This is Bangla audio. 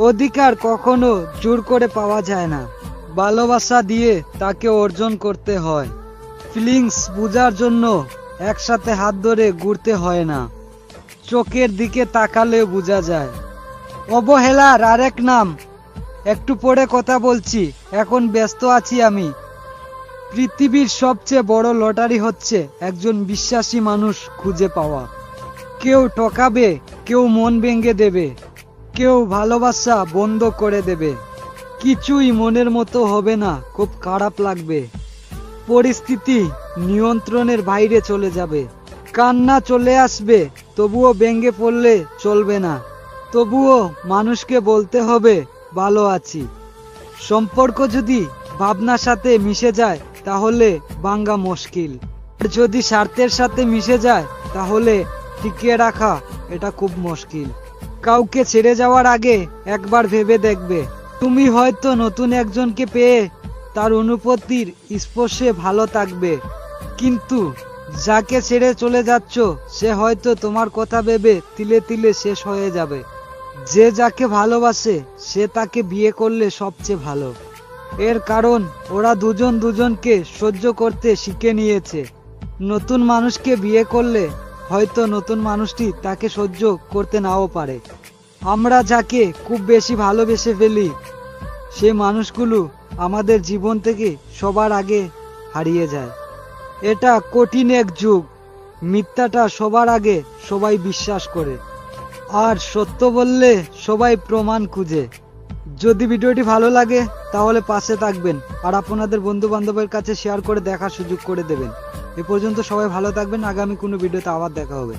অধিকার কখনো জোর করে পাওয়া যায় না, ভালোবাসা দিয়ে তাকে অর্জন করতে হয়। ফিলিংস বোঝার জন্য একসাথে হাত ধরে ঘুরতে হয় না, চোখের দিকে তাকালেও বোঝা যায়। অবহেলার আরেক নাম। একটু পরে কথা বলছি, এখন ব্যস্ত আছি আমি। পৃথিবীর সবচেয়ে বড় লটারি হচ্ছে একজন বিশ্বাসী মানুষ খুঁজে পাওয়া। কেউ ঠকাবে, কেউ মন ভেঙে দেবে, কেউ ভালোবাসা বন্ধ করে দেবে। কিছুই মনের মতো হবে না, খুব খারাপ লাগবে। পরিস্থিতি নিয়ন্ত্রণের বাইরে চলে যাবে, কান্না চলে আসবে, তবুও ভেঙে পড়লে চলবে না। তবুও মানুষকে বলতে হবে ভালো আছি। সম্পর্ক যদি ভাবনার সাথে মিশে যায় তাহলে ভাঙা মুশকিল, আর যদি স্বার্থের সাথে মিশে যায় তাহলে টিকিয়ে রাখা এটা খুব মুশকিল। কাউকে ছেড়ে যাওয়ার আগে একবার ভেবে দেখবে, তুমি হয়তো নতুন একজনকে পেয়ে তার অনুভূতির স্পর্শে ভালো থাকবে, কিন্তু যাকে ছেড়ে চলে যাচ্ছ সে হয়তো তোমার কথা ভেবে তিলে তিলে শেষ হয়ে যাবে। যে যাকে ভালোবাসে সে তাকে বিয়ে করলে সবচেয়ে ভালো। এর কারণ ওরা দুজন দুজনকে সহ্য করতে শিখে নিয়েছে। নতুন মানুষকে বিয়ে করলে হয়তো নতুন মানুষটি তাকে সহ্য করতে নাও পারে। আমরা যাকে খুব বেশি ভালোবেসে ফেলি সে মানুষগুলো আমাদের জীবন থেকে সবার আগে হারিয়ে যায়। এটা কঠিন এক যুগ, মিথ্যাটা সবার আগে সবাই বিশ্বাস করে, আর সত্য বললে সবাই প্রমাণ খুঁজে। যদি ভিডিওটি ভালো লাগে তাহলে পাশে থাকবেন আর আপনাদের বন্ধু বান্ধবের কাছে শেয়ার করে দেখার সুযোগ করে দেবেন। এ পর্যন্ত সবাই ভালো থাকবেন, আগামী কোনো ভিডিওতে আবার দেখা হবে।